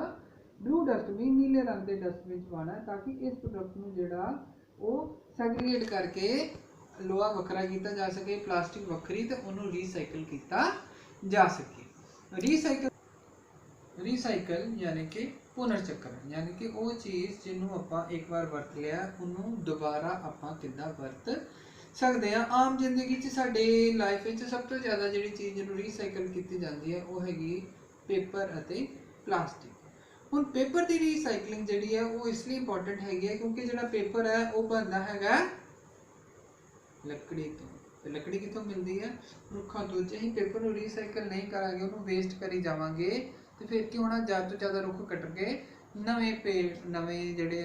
ब्लू डस्टबिन नीले रंग के डस्टबिन च पाना है, ताकि इस प्रोडक्ट में जोड़ा वो सैग्रीगेट करके लोहा वखरा किया जा सके, प्लास्टिक वखरी, तो उन्होंने रीसाइकल किया जा सके। रीसाइकल यानी कि पुनर्चक्रण, यानी कि वो चीज़ जिन्हों आप एक बार वरत लिया उन्होंने दोबारा आप किद्दां वरत सकते हैं। आम जिंदगी साडे लाइफ में सब तो ज़्यादा जी चीज़ जिन्हों रीसाइकल की जाती है वो हैगी पेपर और प्लास्टिक। हुण पेपर की रीसाइकलिंग जी है वो इसलिए इंपॉर्टेंट हैगी है क्योंकि जो पेपर है वो बनता है लकड़ी तो लकड़ी कितों मिलती है? रुखों तो। जे असीं पेपर को रीसाइकल नहीं करांगे, उन्होंने वेस्ट करी जावांगे, तो फिर की होना, ज़्यादा तो ज़्यादा रुख कट के नवें जिहड़े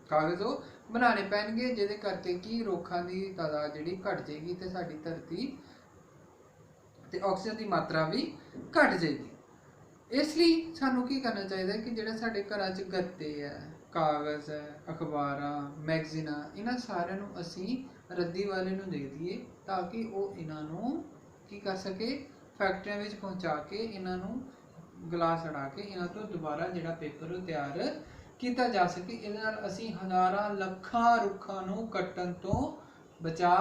कागज़ वो बनाने पैणगे, जिहदे करके कि रुखां की तादाद जिहड़ी घट जाएगी तो साडी धरती ते ऑक्सीजन की मात्रा भी घट जाएगी। इसलिए सानूं की करना चाहिए कि जिहड़े साडे घरां च गत्ते है, कागज़ है, अखबारां, मैगजीनां, इन्हां सारिਆਂ ਨੂੰ ਅਸੀਂ रद्दी वाले नूं दे दईए ताकि वो इन्हों की कर सके, फैक्ट्रियां विच पहुँचा के इन्हों गला सड़ा के इन्हों तो दोबारा जिहड़ा पेपर तैयार किया जा सके। इहदे नाल असीं हज़ारां लखां रुखां नूं कट्टण तो बचा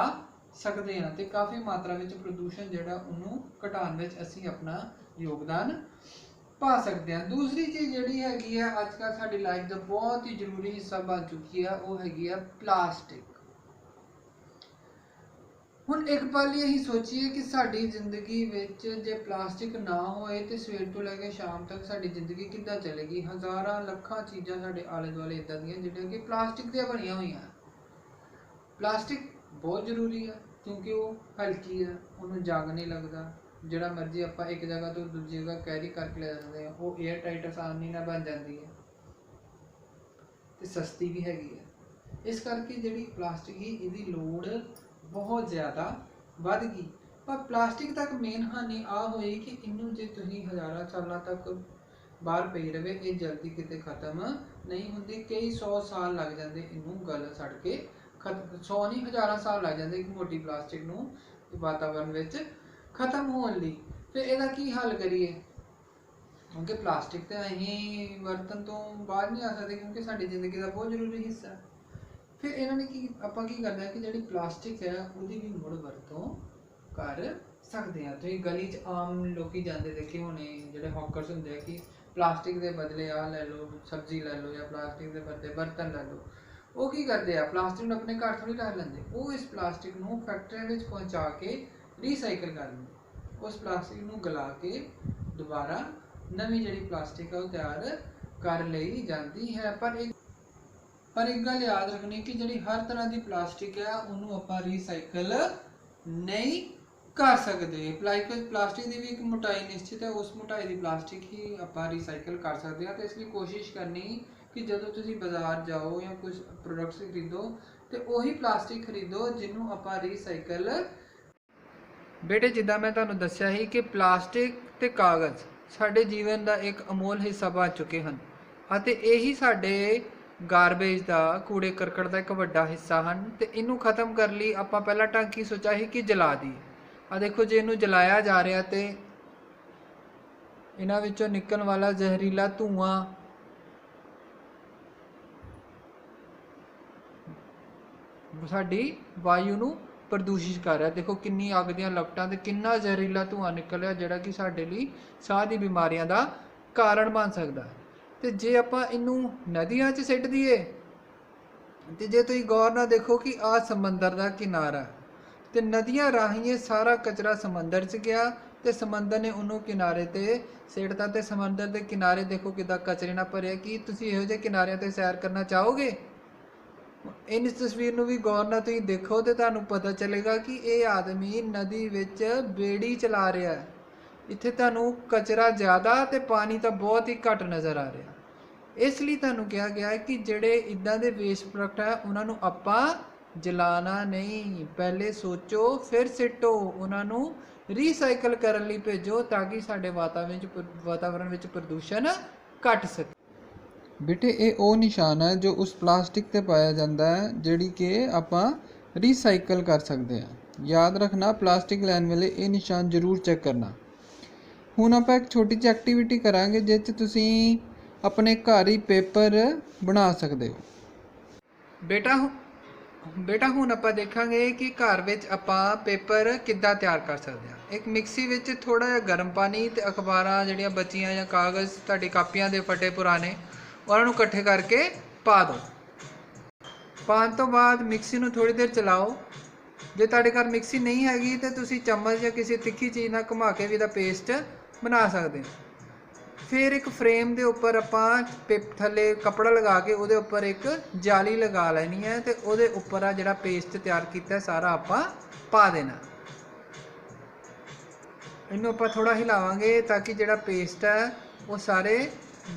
सकते हैं ते काफ़ी मात्रा विच प्रदूषण जिहड़ा उहनूं घटाउण विच असीं अपना योगदान पा सकते हैं। दूसरी चीज़ जिहड़ी हैगी है अजकल साडी लाइफ का बहुत ही जरूरी हिस्सा बन चुकी है, वो हैगी है प्लास्टिक। हुण एक पल ही सोचिए कि साडी जिंदगी विच जे प्लास्टिक ना होए तो सवेर तो लैके शाम तक साडी जिंदगी किद्दां चलेगी? हज़ारां लखां चीज़ां साडे आले दुआले इदां दियां जिहड़ियां कि प्लास्टिक दियां बणियां होईयां। प्लास्टिक बहुत जरूरी है क्योंकि वो हल्की है, उन्होंने जंग नहीं लगता, जिहड़ा मर्जी आप एक जगह तो दूसरी जगह कैरी करके ले सकते हैं, वो एयर टाइट आसानी नाल बन जाती है तो सस्ती भी हैगी है। इस करके जिहड़ी प्लास्टिक ही इहदी लोड़ बहुत ज़्यादा बढ़ गई। पर प्लास्टिक तक मेन हानि आ हुई कि इनू जे तुसीं हज़ारां सालों तक बाहर पई रहे, ये जल्दी किते खत्म नहीं होंदी। कई 100 साल लग जाते इनू गल सड़ के खत्म, 100 नहीं हज़ारां साल लग जाते एक मोटी प्लास्टिक नू वातावरण विच खत्म होने लई। फिर इहदा की हल करिए? क्योंकि प्लास्टिक तो असीं वरतन तो बाहर नहीं आ सकते क्योंकि साडी जिंदगी का बहुत जरूरी हिस्सा है। फिर इन्होंने की आपां की करना है कि जिहड़ी प्लास्टिक है उसकी भी मुड़ वरतों कर सकते हैं। तो गली च आम लोग जाते देखे होने, जिहड़े हॉकर्स होंदे कि प्लास्टिक के बदले आ लै लो, सब्जी लै लो, या प्लास्टिक के बदले बर्तन लै लो। वो की करते हैं, प्लास्टिक अपने घर थोड़ी रख लेंगे, वो इस प्लास्टिक नूं फैक्ट्रियां विच पहुँचा के रीसाइकल कर लेंगे। उस प्लास्टिक नूं गला के दोबारा नवीं जिहड़ी प्लास्टिक है वो तैयार कर लई जाती है। पर एक गल याद रखनी कि जी हर तरह की प्लास्टिक है उन्होंने आप रीसाइकल नहीं कर सकते। प्लास्टिक की भी एक मोटाई निश्चित है, उस मोटाई की प्लास्टिक ही आप रीसाइकल कर सकते हैं। तो इसलिए कोशिश करनी कि जो तुम बाजार जाओ या कुछ प्रोडक्ट्स खरीदो तो वही प्लास्टिक खरीदो जिन्हों आप रीसाइकल ਬੇਟੇ ਜਿੱਦਾਂ ਮੈਂ ਤੁਹਾਨੂੰ ਦੱਸਿਆ ਸੀ ਕਿ ਪਲਾਸਟਿਕ ਤੇ ਕਾਗਜ਼ ਸਾਡੇ ਜੀਵਨ ਦਾ ਇੱਕ ਅਮੋਲ ਹਿੱਸਾ ਬਣ ਚੁੱਕੇ ਹਨ ਅਤੇ ਇਹੀ ਸਾਡੇ ਗਾਰਬੇਜ ਦਾ ਕੂੜੇ ਕਰਕਟ ਦਾ ਇੱਕ ਵੱਡਾ ਹਿੱਸਾ ਹਨ। ਤੇ ਇਹਨੂੰ ਖਤਮ ਕਰਨ ਲਈ ਆਪਾਂ ਪਹਿਲਾਂ ਟਾਂਕੀ ਸੋਚਿਆ ਸੀ ਕਿ ਜਲਾ ਦਈਏ। ਆ ਦੇਖੋ ਜੇ ਇਹਨੂੰ ਜਲਾਇਆ ਜਾ ਰਿਹਾ ਤੇ ਇਹਨਾਂ ਵਿੱਚੋਂ ਨਿਕਲਣ ਵਾਲਾ ਜ਼ਹਿਰੀਲਾ ਧੂਆਂ ਸਾਡੀ ਵਾਯੂ ਨੂੰ ਪ੍ਰਦੂਸ਼ਿਤ ਕਰ ਰਿਹਾ। ਦੇਖੋ ਕਿੰਨੀ ਅੱਗ ਦੀਆਂ ਲਪਟਾਂ ਤੇ ਕਿੰਨਾ ਜ਼ਹਿਰੀਲਾ ਧੂਆਂ ਨਿਕਲਿਆ ਜਿਹੜਾ ਕਿ ਸਾਡੇ ਲਈ ਸਾਹ ਦੀ ਬਿਮਾਰੀਆਂ ਦਾ ਕਾਰਨ ਬਣ ਸਕਦਾ। ਤੇ ਜੇ ਆਪਾਂ ਇਹਨੂੰ ਨਦੀਆਂ 'ਚ ਸਿੱਟ ਦਈਏ ਤੇ ਜੇ ਤੁਸੀਂ ਗੌਰ ਨਾਲ ਦੇਖੋ ਕਿ ਆਹ ਸਮੁੰਦਰ ਦਾ ਕਿਨਾਰਾ ਤੇ ਨਦੀਆਂ ਰਾਹੀਂ ਇਹ ਸਾਰਾ ਕਚਰਾ ਸਮੁੰਦਰ 'ਚ ਗਿਆ ਤੇ ਸਮੁੰਦਰ ਨੇ ਉਹਨੂੰ ਕਿਨਾਰੇ ਤੇ ਸਿੱਟਤਾ ਤੇ ਸਮੁੰਦਰ ਦੇ ਕਿਨਾਰੇ ਦੇਖੋ ਕਿੱਦਾਂ ਕਚਰੇ ਨਾਲ ਭਰਿਆ। ਕੀ ਤੁਸੀਂ ਇਹੋ ਜਿਹੇ ਕਿਨਾਰਿਆਂ ਤੇ ਸੈਰ ਕਰਨਾ ਚਾਹੋਗੇ? ਇਸ ਤਸਵੀਰ ਨੂੰ ਵੀ ਗੌਰ ਨਾਲ ਤੁਸੀਂ ਦੇਖੋ ਤੇ ਤੁਹਾਨੂੰ ਪਤਾ ਚੱਲੇਗਾ ਕਿ ਇਹ ਆਦਮੀ ਨਦੀ ਵਿੱਚ ਬੇੜੀ ਚਲਾ ਰਿਹਾ ਹੈ। ਇੱਥੇ ਤੁਹਾਨੂੰ ਕਚਰਾ ਜ਼ਿਆਦਾ ਤੇ ਪਾਣੀ ਤਾਂ ਬਹੁਤ ਹੀ ਘੱਟ ਨਜ਼ਰ ਆ ਰਿਹਾ। ਇਸ ਲਈ ਤੁਹਾਨੂੰ ਕਿਹਾ ਗਿਆ ਹੈ ਕਿ ਜਿਹੜੇ ਇੱਦਾਂ ਦੇ ਵੇਸਟ ਪ੍ਰੋਡਕਟ ਹੈ ਉਹਨਾਂ ਨੂੰ ਆਪਾਂ ਜਲਾਣਾ ਨਹੀਂ, ਪਹਿਲੇ ਸੋਚੋ ਫਿਰ ਸਿੱਟੋ, ਉਹਨਾਂ ਨੂੰ ਰੀਸਾਈਕਲ ਕਰਨ ਲਈ ਭੇਜੋ ਤਾਂ ਕਿ ਸਾਡੇ ਵਾਤਾਵਰਣ ਵਿੱਚ ਪ੍ਰਦੂਸ਼ਣ ਘਟ ਸਕੇ। ਬੇਟੇ ਇਹ ਉਹ ਨਿਸ਼ਾਨ ਹੈ ਜੋ ਉਸ ਪਲਾਸਟਿਕ ਤੇ ਪਾਇਆ ਜਾਂਦਾ ਹੈ ਜਿਹੜੀ ਕਿ ਆਪਾਂ ਰੀਸਾਈਕਲ ਕਰ ਸਕਦੇ ਹਾਂ। ਯਾਦ ਰੱਖਣਾ ਪਲਾਸਟਿਕ ਲੈਣ ਵੇਲੇ ਇਹ ਨਿਸ਼ਾਨ ਜ਼ਰੂਰ ਚੈੱਕ ਕਰਨਾ। ਹੁਣ ਆਪਾਂ ਇੱਕ ਛੋਟੀ ਜਿਹੀ ਐਕਟੀਵਿਟੀ ਕਰਾਂਗੇ ਜਿਸ 'ਚ ਤੁਸੀਂ ਆਪਣੇ ਘਰ ਹੀ ਪੇਪਰ ਬਣਾ ਸਕਦੇ ਹੋ। ਬੇਟਾ ਹੁਣ ਆਪਾਂ ਦੇਖਾਂਗੇ ਕਿ ਘਰ ਵਿੱਚ ਆਪਾਂ ਪੇਪਰ ਕਿੱਦਾਂ ਤਿਆਰ ਕਰ ਸਕਦੇ ਹਾਂ। ਇੱਕ ਮਿਕਸੀ ਵਿੱਚ ਥੋੜ੍ਹਾ ਜਿਹਾ ਗਰਮ ਪਾਣੀ ਤੇ ਅਖਬਾਰਾਂ ਜਿਹੜੀਆਂ ਬਚੀਆਂ ਜਾਂ ਕਾਗਜ਼ ਤੁਹਾਡੀ ਕਾਪੀਆਂ ਦੇ ਫਟੇ ਪੁਰਾਣੇ ਉਹਨਾਂ ਨੂੰ ਇਕੱਠੇ ਕਰਕੇ ਪਾ ਦਿਓ। ਪਾਉਣ ਤੋਂ ਬਾਅਦ ਮਿਕਸੀ ਨੂੰ ਥੋੜ੍ਹੀ ਦੇਰ ਚਲਾਓ। ਜੇ ਤੁਹਾਡੇ ਘਰ ਮਿਕਸੀ ਨਹੀਂ ਹੈਗੀ ਤਾਂ ਤੁਸੀਂ ਚਮਚ ਜਾਂ ਕਿਸੇ ਤਿੱਖੀ ਚੀਜ਼ ਨਾਲ ਘੁਮਾ ਕੇ ਵੀ ਇਹਦਾ ਪੇਸਟ ਬਣਾ ਸਕਦੇ ਹੋ। ਫਿਰ ਇੱਕ ਫਰੇਮ ਦੇ ਉੱਪਰ ਆਪਾਂ ਥੱਲੇ ਕੱਪੜਾ ਲਗਾ ਕੇ ਉਹਦੇ ਉੱਪਰ ਇੱਕ ਜਾਲੀ ਲਗਾ ਲੈਣੀ ਹੈ ਤੇ ਉਹਦੇ ਉੱਪਰ ਆ ਜਿਹੜਾ ਪੇਸਟ ਤਿਆਰ ਕੀਤਾ ਸਾਰਾ ਆਪਾਂ ਪਾ ਦੇਣਾ। ਇਹਨੂੰ ਆਪਾਂ ਥੋੜ੍ਹਾ ਹਿਲਾਵਾਂਗੇ ਤਾਂ ਕਿ ਜਿਹੜਾ ਪੇਸਟ ਹੈ ਉਹ ਸਾਰੇ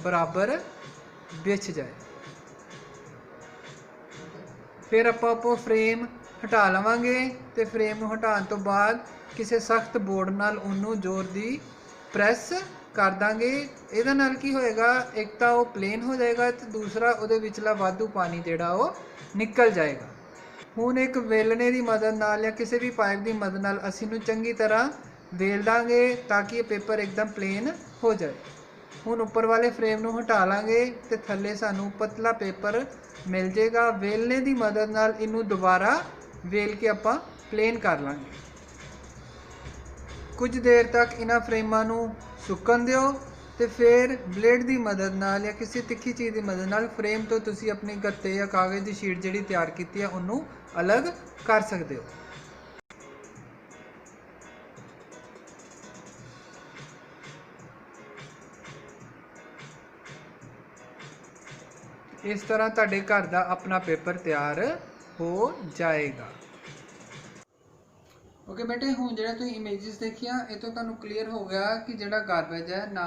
ਬਰਾਬਰ ਵਿਛ ਜਾਏ। ਫਿਰ ਆਪਾਂ ਫਰੇਮ ਹਟਾ ਲਵਾਂਗੇ ਤੇ ਫਰੇਮ ਨੂੰ ਹਟਾਉਣ ਤੋਂ ਬਾਅਦ ਕਿਸੇ ਸਖਤ ਬੋਰਡ ਨਾਲ ਉਹਨੂੰ ਜ਼ੋਰ ਦੀ ਪ੍ਰੈਸ ਕਰ ਦਾਂਗੇ। ਇਹਦੇ ਨਾਲ ਕੀ ਹੋਏਗਾ, ਇੱਕ ਤਾਂ ਉਹ ਪਲੇਨ ਹੋ ਜਾਏਗਾ ਤੇ ਦੂਸਰਾ ਉਹਦੇ ਵਿਚਲਾ ਵਾਧੂ ਪਾਣੀ ਜਿਹੜਾ ਉਹ ਨਿਕਲ ਜਾਏਗਾ। ਹੁਣ ਇੱਕ ਵੇਲਣੇ ਦੀ ਮਦਦ ਨਾਲ ਜਾਂ ਕਿਸੇ ਵੀ ਪਾਈਪ ਦੀ ਮਦਦ ਨਾਲ ਅਸੀਂ ਇਹਨੂੰ ਚੰਗੀ ਤਰ੍ਹਾਂ ਵੇਲ ਦਾਂਗੇ ਤਾਂ ਕਿ ਇਹ ਪੇਪਰ ਇੱਕਦਮ ਪਲੇਨ ਹੋ ਜਾਏ। ਹੁਣ ਉੱਪਰ ਵਾਲੇ ਫਰੇਮ ਨੂੰ ਹਟਾ ਲਾਂਗੇ ਤੇ ਥੱਲੇ ਸਾਨੂੰ ਪਤਲਾ ਪੇਪਰ ਮਿਲ ਜਾਏਗਾ। ਵੇਲਣੇ ਦੀ ਮਦਦ ਨਾਲ ਇਹਨੂੰ ਦੁਬਾਰਾ ਵੇਲ ਕੇ ਆਪਾਂ ਪਲੇਨ ਕਰ ਲਾਂਗੇ। ਕੁਝ ਦੇਰ ਤੱਕ ਇਹਨਾਂ ਫਰੇਮਾਂ ਨੂੰ ਸੁੱਕਣ ਦਿਓ ਤੇ ਫਿਰ ਬਲੇਡ ਦੀ ਮਦਦ ਨਾਲ ਜਾਂ ਕਿਸੇ ਤਿੱਖੀ ਚੀਜ਼ ਦੀ ਮਦਦ ਨਾਲ ਫਰੇਮ ਤੋਂ ਤੁਸੀਂ ਆਪਣੀ ਗੱਤੇ ਜਾਂ ਕਾਗਜ਼ ਦੀ ਸ਼ੀਟ ਜਿਹੜੀ ਤਿਆਰ ਕੀਤੀ ਹੈ ਉਹਨੂੰ ਅਲੱਗ ਕਰ ਸਕਦੇ ਹੋ। ਇਸ ਤਰ੍ਹਾਂ ਤੁਹਾਡੇ ਘਰ ਦਾ ਆਪਣਾ ਪੇਪਰ ਤਿਆਰ ਹੋ ਜਾਏਗਾ। ਓਕੇ ਬੇਟੇ, ਹੁਣ ਜਿਹੜਾ ਤੁਸੀਂ ਇਮੇਜਸ ਦੇਖੀਆਂ ਇਹ ਤੋਂ ਤੁਹਾਨੂੰ ਕਲੀਅਰ ਹੋ ਗਿਆ ਕਿ ਜਿਹੜਾ ਗਾਰਬੇਜ ਹੈ ਨਾ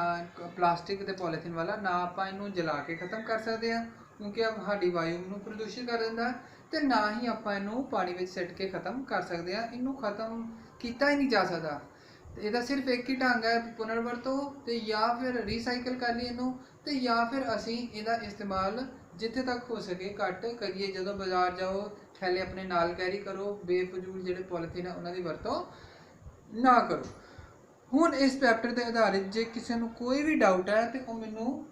ਪਲਾਸਟਿਕ ਤੇ ਪੋਲੀਥੀਨ ਵਾਲਾ ਨਾ ਆਪਾਂ ਇਹਨੂੰ ਜਲਾ ਕੇ ਖਤਮ ਕਰ ਸਕਦੇ ਹਾਂ ਕਿਉਂਕਿ ਇਹ ਸਾਡੀ ਵਾਯੂ ਨੂੰ ਪ੍ਰਦੂਸ਼ਿਤ ਕਰ ਦਿੰਦਾ ਤੇ ਨਾ ਹੀ ਆਪਾਂ ਇਹਨੂੰ ਪਾਣੀ ਵਿੱਚ ਸਿੱਟ ਕੇ ਖਤਮ ਕਰ ਸਕਦੇ ਹਾਂ। ਇਹਨੂੰ ਖਤਮ ਕੀਤਾ ਹੀ ਨਹੀਂ ਜਾ ਸਕਦਾ। ਇਹਦਾ ਸਿਰਫ ਇੱਕ ਹੀ ਢੰਗ ਹੈ ਪੁਨਰ ਵਰਤੋਂ ਤੇ ਜਾਂ ਫਿਰ ਰੀਸਾਈਕਲ ਕਰ ਲਈ ਇਹਨੂੰ ਤੇ ਜਾਂ ਫਿਰ ਅਸੀਂ ਇਹਦਾ ਇਸਤੇਮਾਲ ਜਿੱਥੇ ਤੱਕ ਹੋ ਸਕੇ ਘੱਟ ਕਰੀਏ। ਜਦੋਂ ਬਾਜ਼ਾਰ ਜਾਓ ਥੈਲੇ ਆਪਣੇ ਨਾਲ ਕੈਰੀ ਕਰੋ, ਬੇਫਜ਼ੂਲ ਜਿਹੜੇ ਪੋਲੀਥੀਨ ਹੈ ਉਹਨਾਂ ਦੀ ਵਰਤੋਂ ਨਾ ਕਰੋ। ਹੁਣ ਇਸ ਚੈਪਟਰ ਦੇ ਆਧਾਰਿਤ ਜੇ ਕਿਸੇ ਨੂੰ ਕੋਈ ਵੀ ਡਾਊਟ ਹੈ ਤੇ ਉਹ ਮੈਨੂੰ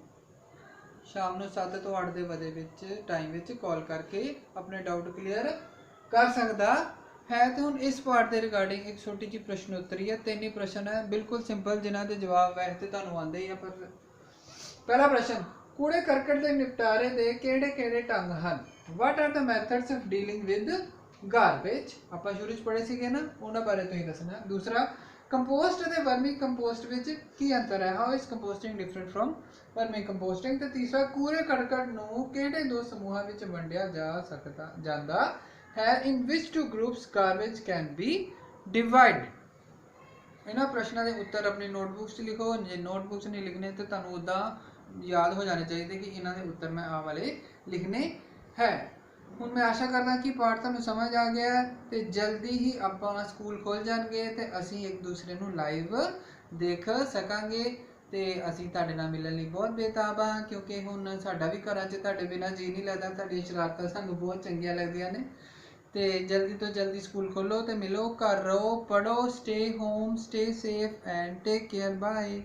ਸ਼ਾਮ ਨੂੰ 7 ਤੋਂ 8 ਦੇ ਵਜੇ ਵਿੱਚ ਟਾਈਮ ਵਿੱਚ ਕਾਲ ਕਰਕੇ ਆਪਣੇ ਡਾਊਟ ਕਲੀਅਰ ਕਰ ਸਕਦਾ ਹੈ। ਤੇ ਹੁਣ ਇਸ ਪਾਰਟ ਦੇ ਰਿਗਾਰਡਿੰਗ ਇੱਕ ਛੋਟੀ ਜਿਹੀ ਪ੍ਰਸ਼ਨ ਉੱਤਰੀ ਹੈ। 3 ਹੀ ਪ੍ਰਸ਼ਨ ਹੈ, ਬਿਲਕੁਲ ਸਿੰਪਲ, ਜਿਨ੍ਹਾਂ ਦੇ ਜਵਾਬ ਵੈਸੇ ਤੇ ਤੁਹਾਨੂੰ ਆਉਂਦੇ ਹੀ ਆ। ਪਰ ਪਹਿਲਾ ਪ੍ਰਸ਼ਨ, ਕੂੜੇ ਕਰਕਟ ਦੇ ਨਿਪਟਾਰੇ ਦੇ ਕਿਹੜੇ ਢੰਗ ਹਨ? What are the methods of dealing with garbage? ਆਪਾਂ ਸ਼ੁਰੂ 'ਚ ਪੜ੍ਹੇ ਸੀਗੇ ਨਾ, ਉਹਨਾਂ ਬਾਰੇ ਤੁਸੀਂ ਦੱਸਣਾ। ਦੂਸਰਾ, ਕੰਪੋਸਟ ਅਤੇ ਵਰਮੀ ਕੰਪੋਸਟ ਵਿੱਚ ਕੀ ਅੰਤਰ ਹੈ? How is composting different from vermi composting? ਤੇ ਤੀਸਰਾ, ਕੂੜੇ ਕਰਕਟ ਨੂੰ ਕਿਹੜੇ 2 ਸਮੂਹਾਂ ਵਿੱਚ ਵੰਡਿਆ ਜਾਂਦਾ ਹੈ? ਇਨ ਵਿਚ 2 groups garbage can be divided? ਇਹਨਾਂ ਪ੍ਰਸ਼ਨਾਂ ਦੇ ਉੱਤਰ ਆਪਣੀ ਨੋਟਬੁੱਕਸ 'ਚ ਲਿਖੋ। ਜੇ ਨੋਟਬੁੱਕਸ ਨਹੀਂ ਲਿਖਣੇ ਤਾਂ ਤੁਹਾਨੂੰ ਉੱਦਾਂ ਯਾਦ ਹੋ ਜਾਣੇ ਚਾਹੀਦੇ ਕਿ ਇਹਨਾਂ ਦੇ ਉੱਤਰ ਮੈਂ ਆਹ ਵਾਲੇ ਲਿਖਣੇ ਹੈ। ਹੁਣ ਮੈਂ ਆਸ਼ਾ ਕਰਦਾ ਕਿ ਪਾਠ ਤੁਹਾਨੂੰ ਸਮਝ ਆ ਗਿਆ ਹੈ ਤੇ ਜਲਦੀ ਹੀ ਆਪਾਂ ਸਕੂਲ ਖੁੱਲ ਜਾਣਗੇ ਤੇ ਅਸੀਂ ਇੱਕ ਦੂਸਰੇ ਨੂੰ ਲਾਈਵ ਦੇਖ ਸਕਾਂਗੇ ਤੇ ਅਸੀਂ ਤੁਹਾਡੇ ਨਾਲ ਮਿਲਣ ਲਈ ਬਹੁਤ ਬੇਤਾਬ ਹਾਂ ਕਿਉਂਕਿ ਹੁਣ ਸਾਡਾ ਵੀ ਘਰਾਂ 'ਚ ਤੁਹਾਡੇ ਬਿਨਾਂ ਜੀ ਨਹੀਂ ਲੱਗਦਾ। ਤੁਹਾਡੀਆਂ ਸ਼ਰਾਰਤਾਂ ਸਾਨੂੰ ਬਹੁਤ ਚੰਗੀਆਂ ਲੱਗਦੀਆਂ ਨੇ ਤੇ ਜਲਦੀ ਤੋਂ ਜਲਦੀ ਸਕੂਲ ਖੋਲੋ ਤੇ ਮਿਲੋ, ਘਰ ਰਹੋ, ਪੜ੍ਹੋ, stay home, stay safe and take care, bye.